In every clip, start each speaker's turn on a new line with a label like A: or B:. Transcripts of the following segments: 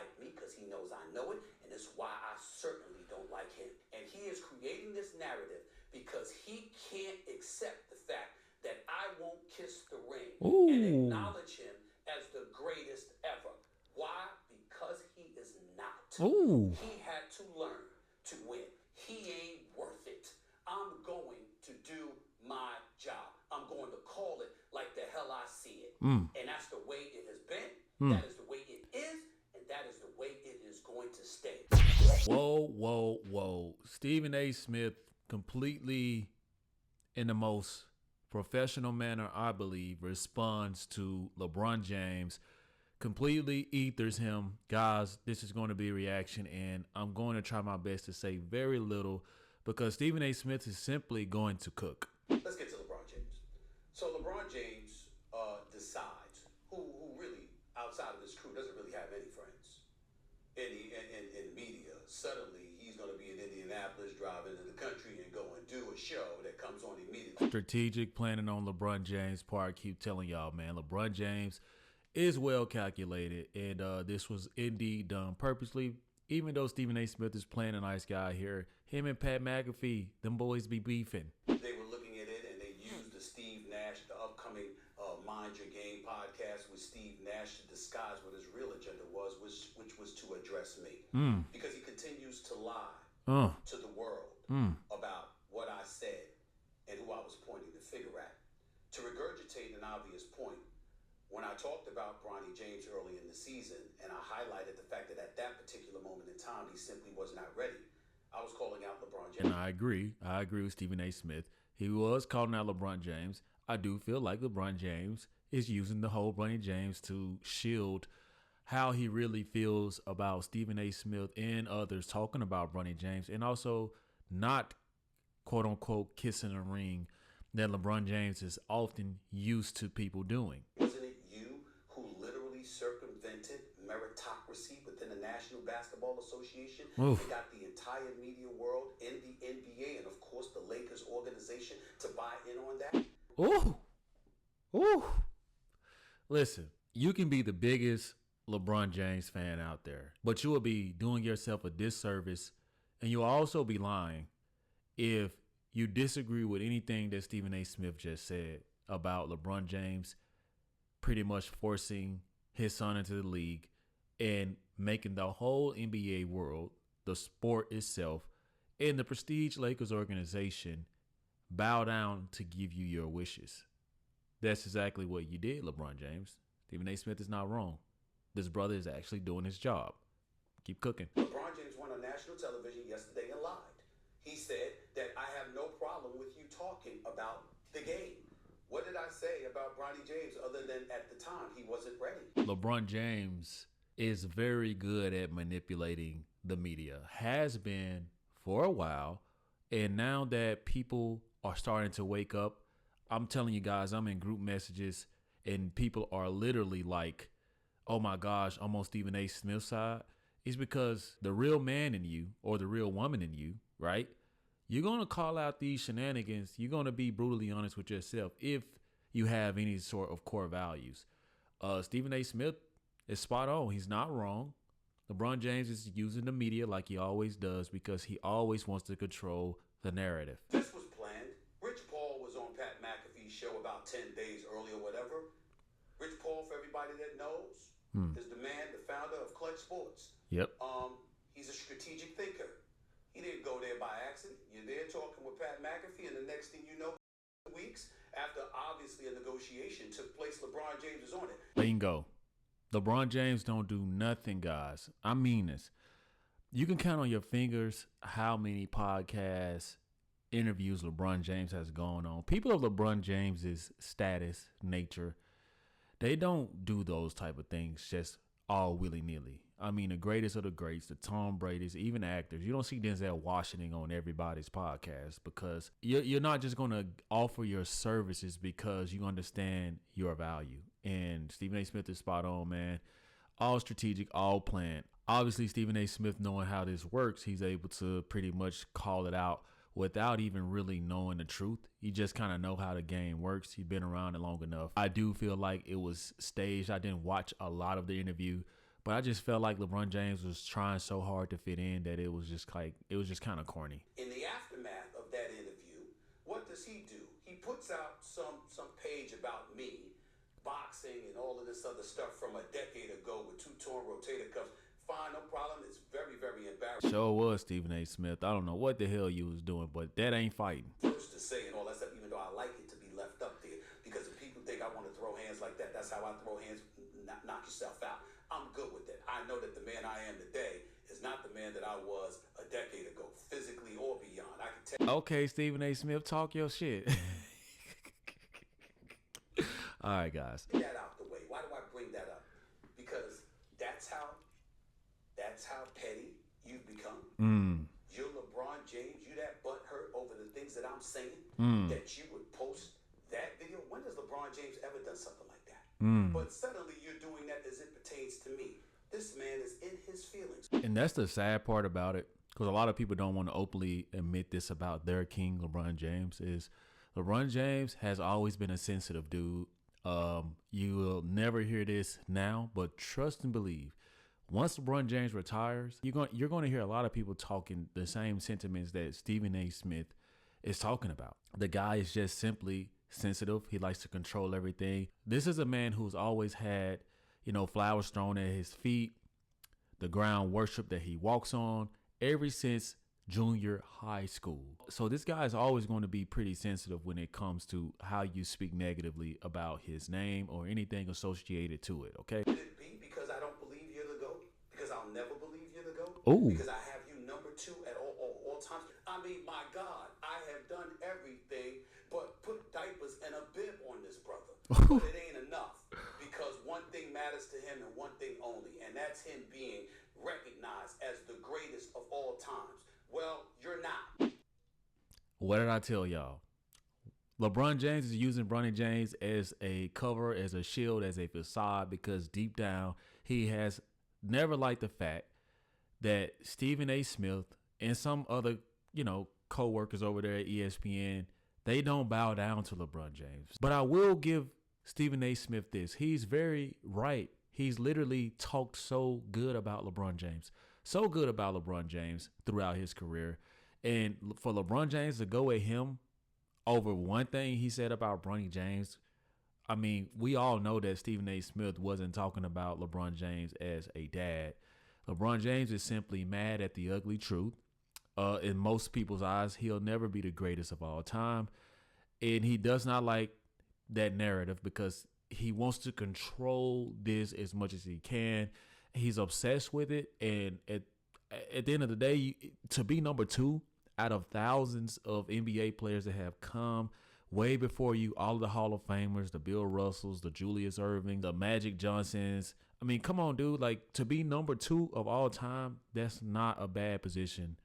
A: like me because he knows I know it, and it's why I certainly don't like him. And he is creating this narrative because he can't accept the fact that I won't kiss the ring and acknowledge him as the greatest ever. Why? Because he is not. He had to learn to win. He ain't worth it. I'm going to do my job. I'm going to call it like the hell I see it. And that's the way it has been. That is the way it is. And that is the way it is going to stay.
B: Whoa. Stephen A. Smith completely, in the most professional manner, I believe, responds to LeBron James, completely ethers him. Guys, this is going to be a reaction, and I'm going to try my best to say very little because Stephen A. Smith is simply going to cook.
A: Let's get to LeBron James. So LeBron James decides who really, outside of his crew, doesn't really have any friends in media. Suddenly, he's going to be in Indianapolis, driving into the country and go and do a show that comes on immediately.
B: Strategic planning on LeBron James' part. Keep telling y'all, man, LeBron James is well calculated, and this was indeed done purposely. Even though Stephen A. Smith is playing a nice guy here, him and Pat McAfee, them boys be beefing.
A: They were looking at it, and they used the Steve Nash, the upcoming Mind Your Game podcast with Steve Nash to disguise what his real agenda was, which was to address me. Because he continues to lie to the world about what I said and who I was pointing the finger at. To regurgitate an obvious point, when I talked about Bronny James early in the season, and I highlighted the fact that at that particular moment in time, he simply was not ready, I was calling out LeBron James.
B: And I agree with Stephen A. Smith. He was calling out LeBron James. I do feel like LeBron James is using the whole Bronny James to shield how he really feels about Stephen A. Smith and others talking about Bronny James, and also not, quote unquote, kissing a ring that LeBron James is often used to people doing.
A: Wasn't it you who literally circumvented meritocracy within the National Basketball Association and got the entire media world and the NBA and, of course, the Lakers organization to buy in on that?
B: Listen, you can be the biggest LeBron James fan out there, but you will be doing yourself a disservice, and you'll also be lying if you disagree with anything that Stephen A. Smith just said about LeBron James pretty much forcing his son into the league and making the whole NBA world, the sport itself, and the prestige Lakers organization bow down to give you your wishes. That's exactly what you did, LeBron James. Stephen A. Smith is not wrong. This brother is actually doing his job. Keep cooking.
A: LeBron James went on national television yesterday and lied. He said that I have no problem with you talking about the game. What did I say about Bronny James other than at the time he wasn't ready?
B: LeBron James is very good at manipulating the media, has been for a while. And now that people are starting to wake up, I'm telling you guys, I'm in group messages and people are literally like, oh my gosh, I'm on Stephen A. Smith's side. It's because the real man in you, or the real woman in you, right? You're going to call out these shenanigans. You're going to be brutally honest with yourself if you have any sort of core values. Stephen A. Smith is spot on. He's not wrong. LeBron James is using the media like he always does because he always wants to control the narrative.
A: This was planned. Rich Paul was on Pat McAfee's show about 10 days early or whatever. Rich Paul, for everybody that knows, is the man, the founder of Clutch Sports.
B: Yep.
A: He's a strategic thinker. He didn't go there by accident. You're there talking with Pat McAfee, and the next thing you know, weeks after obviously a negotiation took place, LeBron James is on it.
B: Bingo. LeBron James don't do nothing, guys. I mean this. You can count on your fingers how many podcasts, interviews LeBron James has gone on. People of LeBron James's status, nature, they don't do those type of things just all willy-nilly. I mean, the greatest of the greats, the Tom Brady's, even actors. You don't see Denzel Washington on everybody's podcast because you're not just going to offer your services because you understand your value. And Stephen A. Smith is spot on, man. All strategic, all planned. Obviously, Stephen A. Smith, knowing how this works, he's able to pretty much call it out without even really knowing the truth. You just kind of know how the game works. You've been around it long enough. I do feel like it was staged. I didn't watch a lot of the interview, But I just felt like LeBron James was trying so hard to fit in that it was just kind of corny.
A: In the aftermath of that interview, what does he do? He puts out some page about me, boxing and all of this other stuff from a decade ago with 2 torn rotator cuffs. Fine, no problem. It's very, very embarrassing.
B: Sure was Stephen A. Smith. I don't know what the hell you was doing, but that ain't fighting.
A: First to say and all that stuff, even though I like it to be left up there, because if people think I want to throw hands like that, that's how I throw hands. Knock yourself out. I'm good with it. I know that the man I am today is not the man that I was a decade ago, physically or beyond. I can tell.
B: Okay, Stephen A. Smith, talk your shit. All right, guys.
A: Get that out the way. Why do I bring that up? Because that's how petty you've become. You're LeBron James. You that butthurt over the things that I'm saying. That you would post that video. When has LeBron James ever done something like that? But suddenly you're doing that as it pertains to me. This man is in his feelings.
B: And that's the sad part about it, because a lot of people don't want to openly admit this about their king, LeBron James, is LeBron James has always been a sensitive dude. You will never hear this now, but trust and believe, once LeBron James retires, you're going to hear a lot of people talking the same sentiments that Stephen A. Smith is talking about. The guy is just simply sensitive. He likes to control everything. This is a man who's always had, flowers thrown at his feet, the ground worship that he walks on ever since junior high school. So this guy is always going to be pretty sensitive when it comes to how you speak negatively about his name or anything associated to it. Okay.
A: Could it be because I don't believe you're the GOAT? Because I'll never believe you're the GOAT?
B: Ooh.
A: Because I have you number 2 at all times. I mean, my God, I have done everything but put diapers and a bib on this brother. But it ain't enough, because one thing matters to him and one thing only, and that's him being recognized as the greatest of all times. Well, you're not.
B: What did I tell y'all? LeBron James is using Bronny James as a cover, as a shield, as a facade, because deep down he has never liked the fact that Stephen A. Smith and some other, co-workers over there at ESPN, they don't bow down to LeBron James. But I will give Stephen A. Smith this. He's very right. He's literally talked so good about LeBron James. So good about LeBron James throughout his career. And for LeBron James to go at him over one thing he said about Bronny James, I mean, we all know that Stephen A. Smith wasn't talking about LeBron James as a dad. LeBron James is simply mad at the ugly truth. In most people's eyes, he'll never be the greatest of all time. And he does not like that narrative because he wants to control this as much as he can. He's obsessed with it. And at the end of the day, to be number 2 out of thousands of NBA players that have come way before you, all of the Hall of Famers, the Bill Russells, the Julius Erving, the Magic Johnsons. I mean, come on, dude. Like, to be number 2 of all time, that's not a bad position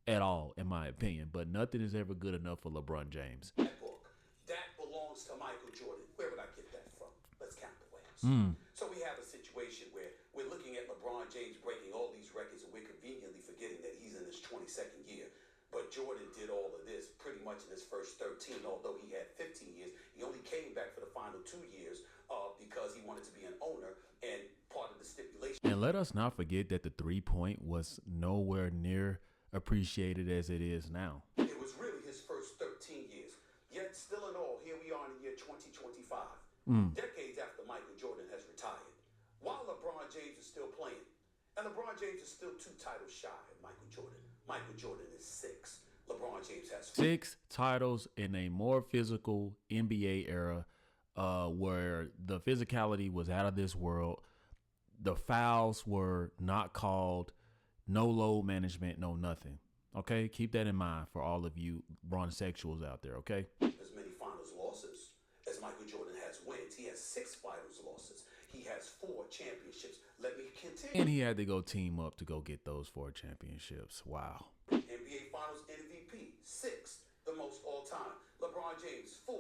B: at all, in my opinion. But nothing is ever good enough for LeBron James.
A: That book, that belongs to Michael Jordan. Where would I get that from? Let's count the ways. So we have a situation where we're looking at LeBron James breaking all these records, and we're conveniently forgetting that he's in his 22nd year. But Jordan did all of this pretty much in his first 13, although he had 15 years. He only came back for the final 2 years because he wanted to be an owner, and part of the stipulation.
B: And let us not forget that the 3-point was nowhere near appreciated as it is now.
A: It was really his first 13 years. Yet still in all, here we are in the year 2025, decades after Michael Jordan has retired, while LeBron James is still playing. And LeBron James is still 2 titles shy of Michael Jordan. Michael Jordan is 6. LeBron James has 4.
B: 6 titles in a more physical NBA era where the physicality was out of this world. The fouls were not called, no load management, no nothing. Okay, keep that in mind for all of you Bron-sexuals out there, okay?
A: As many finals losses as Michael Jordan has wins. He has 6 finals losses. He has 4 championships. Let me continue.
B: And he had to go team up to go get those 4 championships. Wow.
A: NBA Finals MVP, 6, the most all time. LeBron James, 4,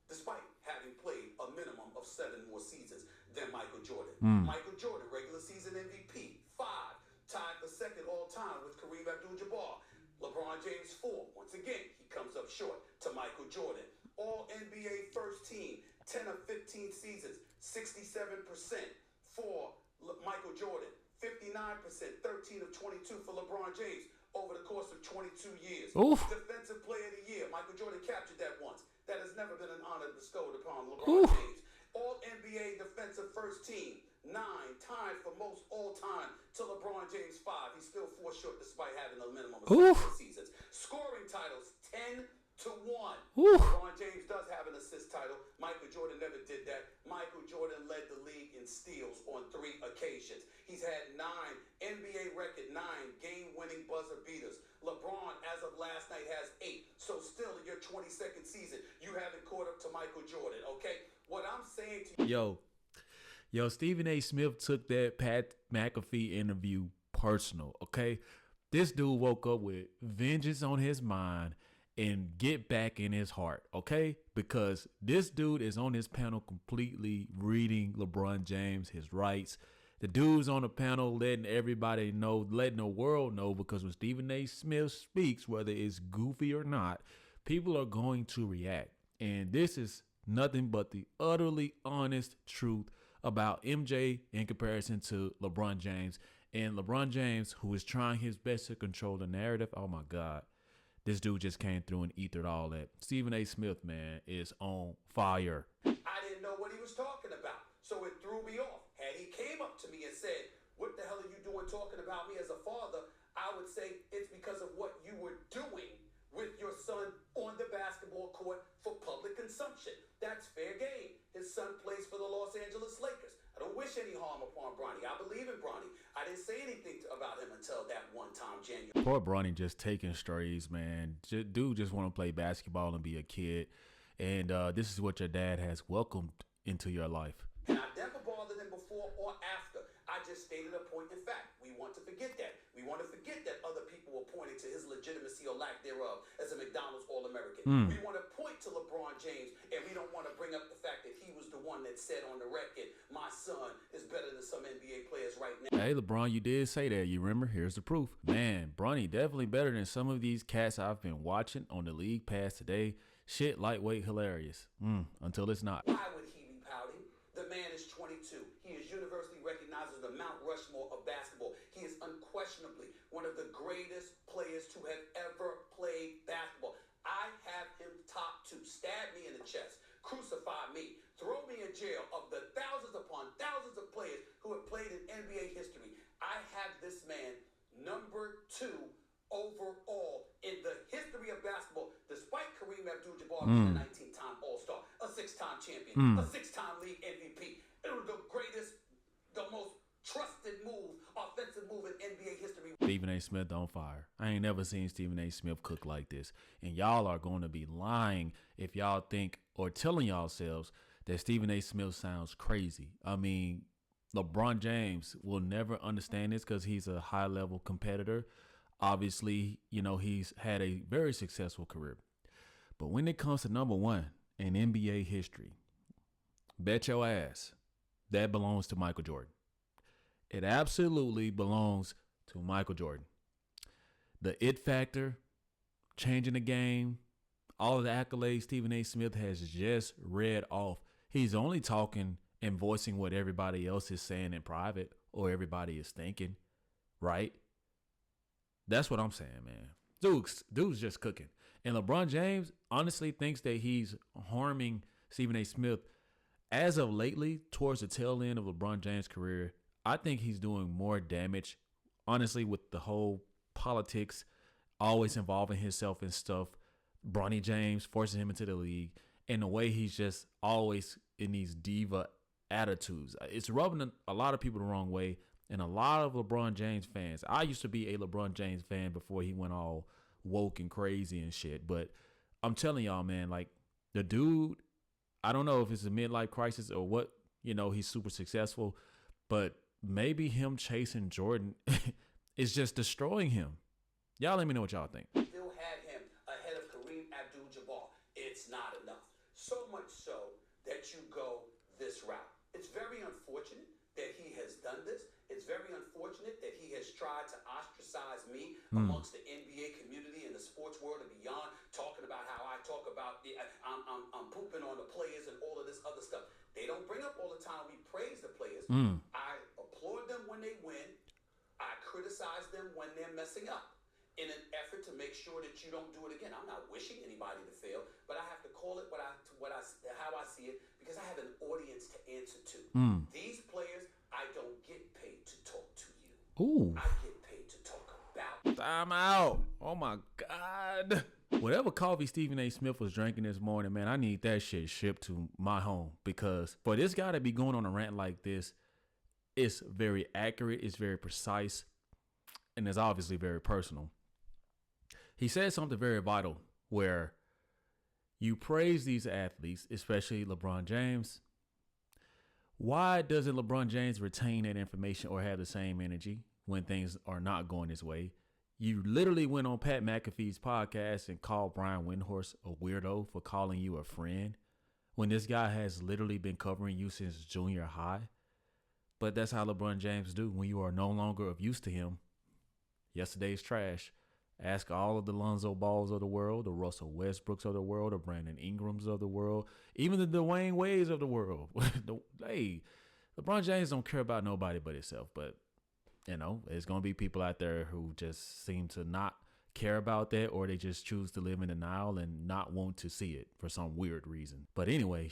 A: despite having played a minimum of 7 more seasons than Michael Jordan. Michael Jordan, regular season MVP, 5, tied for 2nd all time with Kareem Abdul-Jabbar. LeBron James, 4. Once again, he comes up short to Michael Jordan. All NBA first team, 10 of 15 seasons, 67% for Michael Jordan, 13 of 22 for LeBron James over the course of 22 years.
B: Oof.
A: Defensive Player of the Year. Michael Jordan captured that once. That has never been an honor bestowed upon LeBron James. All NBA Defensive First Team. 9, tied for most all-time to LeBron James 5. He's still 4 short despite having a minimum of 6 seasons. Scoring titles 10-1. LeBron James does have an assist title. Michael Jordan never did that. Michael Jordan led the league in steals on 3 occasions. He's had 9 NBA record, 9 game-winning buzzer beaters. LeBron, as of last night, has 8. So still in your 22nd season, you haven't caught up to Michael Jordan, okay? What I'm saying to you...
B: Yo, Stephen A. Smith took that Pat McAfee interview personal, okay? This dude woke up with vengeance on his mind and get back in his heart, okay? Because this dude is on his panel completely reading LeBron James, his rights. The dude's on the panel letting everybody know, letting the world know, because when Stephen A. Smith speaks, whether it's goofy or not, people are going to react. And this is nothing but the utterly honest truth about MJ in comparison to LeBron James. And LeBron James, who is trying his best to control the narrative. Oh my God. This dude just came through and ethered all that. Stephen A. Smith, man, is on fire.
A: I didn't know what he was talking about. So it threw me off. Had he came up to me and said, "What the hell are you doing talking about me as a father?" I would say it's because of what you were doing with your son on the basketball court for public consumption. That's fair game. His son plays for the Los Angeles Lakers. I don't wish any harm upon Bronny. I believe in Bronny. I didn't say anything about him until that one time, January.
B: Poor Bronny just taking strays, man. Dude just want to play basketball and be a kid. And this is what your dad has welcomed into your life.
A: And I never bothered him before or after. I just stated a point in fact. We want to forget that. We want to forget that other people were pointing to his legitimacy or lack thereof as a McDonald's All-American. We want to point to LeBron James, and we don't want to bring up the fact that he was the one that said on the record, "My son is better than some NBA players right now."
B: Hey, LeBron, you did say that. You remember? Here's the proof. Man, Bronny definitely better than some of these cats I've been watching on the League Pass today. Shit, lightweight, hilarious. Until it's not.
A: Why would he be pouting? The man is 22. He is universally recognized as the Mount Rushmore of basketball. He is unquestionably one of the greatest players to have ever played basketball. I have him top 2. Stab me in the chest. Crucify me. Throw me in jail. Of the thousands upon thousands of players who have played in NBA history, I have this man number 2 overall in the history of basketball, despite Kareem Abdul-Jabbar being a 19-time All-Star, a 6-time champion, a 6-time league MVP. It was the greatest, the most trusted move, offensive move in NBA history.
B: Stephen A. Smith on fire. I ain't never seen Stephen A. Smith cook like this. And y'all are going to be lying if y'all think or telling yourselves that Stephen A. Smith sounds crazy. I mean, LeBron James will never understand this because he's a high-level competitor. Obviously, you know, he's had a very successful career. But when it comes to number 1 in NBA history, bet your ass that belongs to Michael Jordan. It absolutely belongs to Michael Jordan. The it factor, changing the game, all of the accolades Stephen A. Smith has just read off. He's only talking and voicing what everybody else is saying in private or everybody is thinking, right? That's what I'm saying, man. Dude's just cooking. And LeBron James honestly thinks that he's harming Stephen A. Smith. As of lately, towards the tail end of LeBron James' career, I think he's doing more damage, honestly, with the whole politics, always involving himself in stuff, Bronny James forcing him into the league, and the way he's just always in these diva attitudes. It's rubbing a lot of people the wrong way, and a lot of LeBron James fans. I used to be a LeBron James fan before he went all woke and crazy and shit, but I'm telling y'all, man, like, the dude, I don't know if it's a midlife crisis or what, you know, he's super successful, but maybe him chasing Jordan is just destroying him. Y'all let me know what y'all think.
A: Still had him ahead of Kareem Abdul-Jabbar. It's not enough. So much so that you go this route. It's very unfortunate that he has done this. It's very unfortunate that he has tried to ostracize me amongst the NBA community and the sports world and beyond, talking about how I talk about I'm pooping on the players and all of this other stuff. They don't bring up all the time we praise the players. I applaud them when they win. criticize them when they're messing up in an effort to make sure that you don't do it again. I'm not wishing anybody to fail, but I have to call it how I see it, because I have an audience to answer to. These players, I don't get paid to talk to you.
B: Ooh.
A: I get paid to talk about.
B: I'm out. Oh my God. Whatever coffee Stephen A. Smith was drinking this morning, man, I need that shit shipped to my home, because for this guy to be going on a rant like this, it's very accurate, it's very precise, and it's obviously very personal. He said something very vital where you praise these athletes, especially LeBron James. Why doesn't LeBron James retain that information or have the same energy when things are not going his way? You literally went on Pat McAfee's podcast and called Brian Windhorst a weirdo for calling you a friend when this guy has literally been covering you since junior high. But that's how LeBron James do when you are no longer of use to him. Yesterday's trash. Ask all of the Lonzo Balls of the world, the Russell Westbrooks of the world, the Brandon Ingrams of the world, even the Dwayne Wades of the world. Hey, LeBron James don't care about nobody but himself. But, you know, there's going to be people out there who just seem to not care about that, or they just choose to live in denial and not want to see it for some weird reason. But anyway,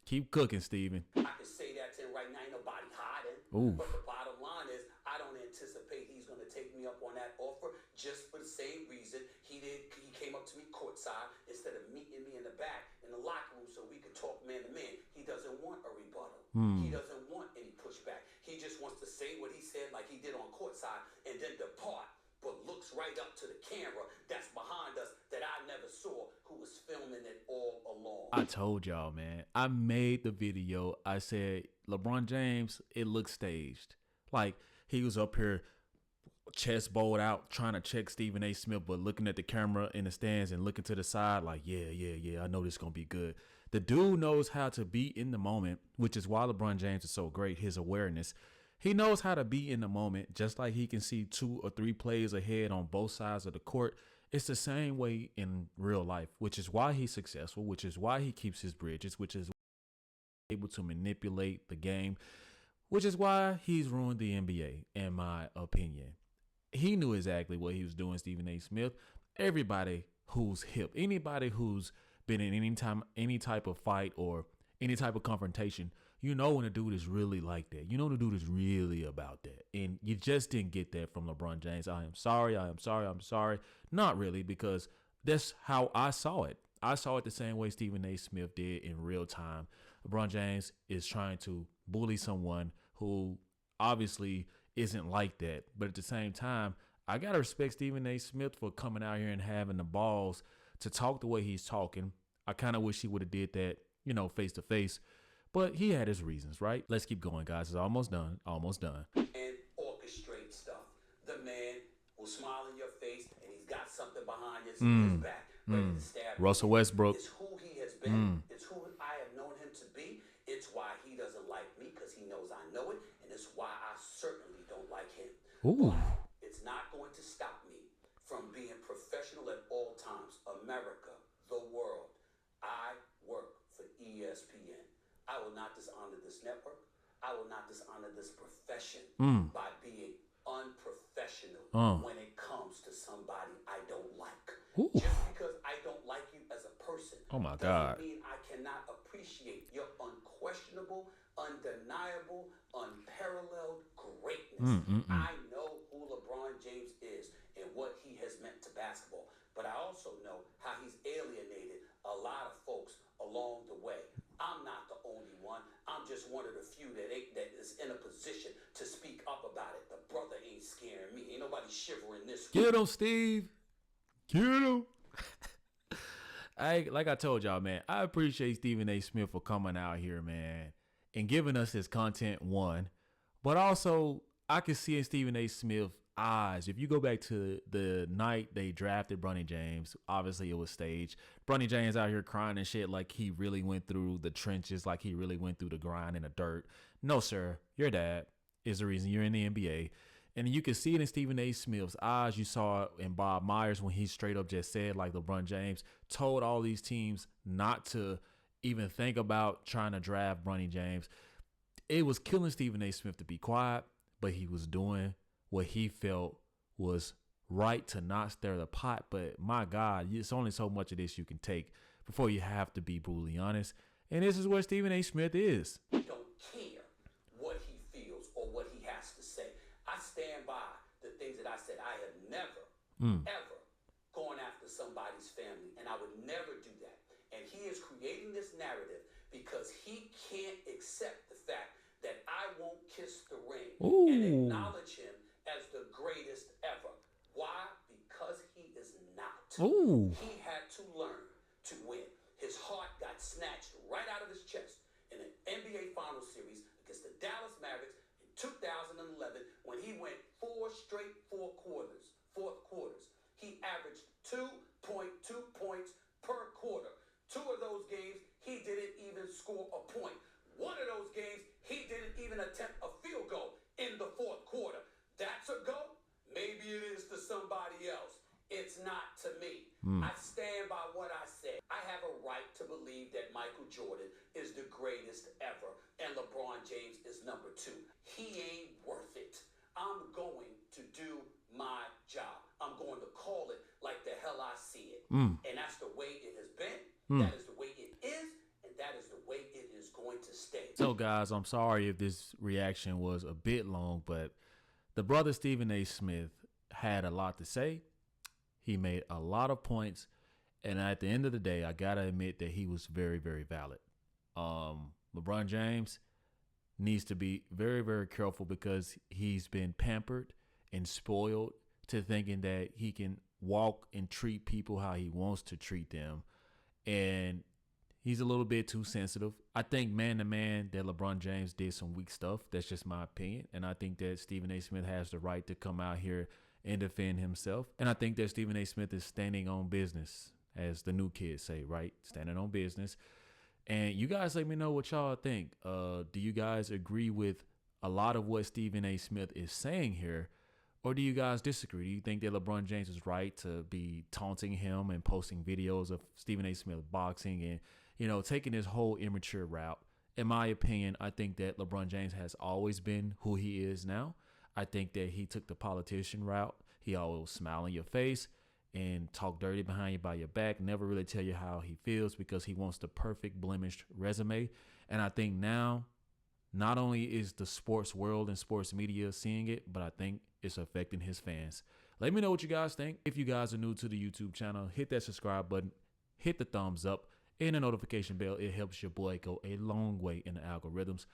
B: keep cooking, Steven.
A: I can say that to him right now. Ain't nobody hiding.
B: Ooh.
A: But the bottom line is, I don't anticipate he's going to take me up on that offer, just for the same reason he came up to me courtside instead of meeting me in the back in the locker room so we could talk man to man. He doesn't want a rebuttal. He doesn't want any pushback. He just wants to say what he said like he did on courtside and then depart, but looks right up to the camera that's behind us that I never saw, who was filming it all along.
B: I told y'all, man. I made the video. I said, LeBron James, it looks staged. Like, he was up here chest bowled out trying to check Stephen A. Smith, but looking at the camera in the stands and looking to the side like, yeah, I know this is going to be good. The dude knows how to be in the moment, which is why LeBron James is so great, his awareness. He knows how to be in the moment, just like he can see 2 or 3 plays ahead on both sides of the court. It's the same way in real life, which is why he's successful, which is why he keeps his bridges, which is able to manipulate the game, which is why he's ruined the NBA, in my opinion. He knew exactly what he was doing, Stephen A. Smith. Everybody who's hip, anybody who's been in any type of fight or any type of confrontation, you know when a dude is really like that. You know the dude is really about that. And you just didn't get that from LeBron James. I'm sorry. Not really, because that's how I saw it. I saw it the same way Stephen A. Smith did in real time. LeBron James is trying to bully someone who obviously isn't like that. But at the same time, I got to respect Stephen A. Smith for coming out here and having the balls to talk the way he's talking. I kind of wish he would have did that, face to face. But he had his reasons, right? Let's keep going, guys. It's almost done.
A: And orchestrate stuff. The man will smile in your face, and he's got something behind his back, ready to stab
B: Russell
A: you.
B: Westbrook.
A: It's who he has been. It's who I have known him to be. It's why he doesn't like me, because he knows I know it, and it's why I certainly don't like him.
B: Ooh.
A: But it's not going to stop me from being professional at all times. America, the world. I work for ESPN. I will not dishonor this network. I will not dishonor this profession by being unprofessional when it comes to somebody I don't like.
B: Ooh.
A: Just because I don't like you as a person doesn't mean I cannot appreciate your unquestionable, undeniable, unparalleled greatness. I know who LeBron James is and what he has meant to basketball, but I also know how he's alienated a lot of folks along the way. I'm not the only one. I'm just one of the few that is in a position to speak up about it. The brother ain't scaring me. Ain't nobody shivering this.
B: Get him, Steve. Get him. Like I told y'all, man, I appreciate Stephen A. Smith for coming out here, man, and giving us his content, one. But also, I can see in Stephen A. Smith's eyes, if you go back to the night they drafted Bronny James, obviously it was staged. Bronny James out here crying and shit like he really went through the trenches, like he really went through the grind in the dirt. No, sir. Your dad is the reason you're in the NBA. And you can see it in Stephen A. Smith's eyes. You saw it in Bob Myers when he straight up just said, like LeBron James told all these teams not to even think about trying to draft Bronny James. It was killing Stephen A. Smith to be quiet, but he was doing what he felt was right to not stir the pot. But my God, it's only so much of this you can take before you have to be brutally honest. And this is where Stephen A. Smith is.
A: Don't care what he feels or what he has to say. I stand by the things that I said. I have never, ever gone after somebody's family, and I would never do that. And he is creating this narrative because he can't accept the fact that I won't kiss the ring and acknowledge him as the greatest ever. Why? Because he is not. He had to learn to win. His heart got snatched right out of his chest in an NBA Finals series against the Dallas Mavericks in 2011 when he went fourth quarters. He averaged 2.2 points per quarter. 2 of those games, he didn't even score a point. 1 of those games, he didn't even attempt a field goal in the fourth quarter. That's a go? Maybe it is to somebody else. It's not to me. I stand by what I said. I have a right to believe that Michael Jordan is the greatest ever and LeBron James is number 2. He ain't worth it. I'm going to do my job. I'm going to call it like the hell I see it. And that's the way it has been. That is the way it is. And that is the way it is going to stay.
B: So, guys, I'm sorry if this reaction was a bit long, but the brother Stephen A. Smith had a lot to say. He made a lot of points. And at the end of the day, I got to admit that he was very, very valid. LeBron James needs to be very, very careful because he's been pampered and spoiled to thinking that he can walk and treat people how he wants to treat them. And he's a little bit too sensitive. I think man to man that LeBron James did some weak stuff. That's just my opinion. And I think that Stephen A. Smith has the right to come out here and defend himself. And I think that Stephen A. Smith is standing on business, as the new kids say, right? Standing on business. And you guys let me know what y'all think. Do you guys agree with a lot of what Stephen A. Smith is saying here? Or do you guys disagree? Do you think that LeBron James is right to be taunting him and posting videos of Stephen A. Smith boxing and, you know, taking this whole immature route? In my opinion, I think that LeBron James has always been who he is now. I think that he took the politician route. He always smile in your face and talk dirty behind you by your back, never really tell you how he feels because he wants the perfect blemished resume. And I think now, not only is the sports world and sports media seeing it, but I think it's affecting his fans. Let me know what you guys think. If you guys are new to the YouTube channel, hit that subscribe button, hit the thumbs up, and the notification bell. It helps your boy go a long way in the algorithms.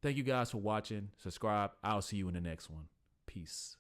B: Thank you guys for watching. Subscribe. I'll see you in the next one. Peace.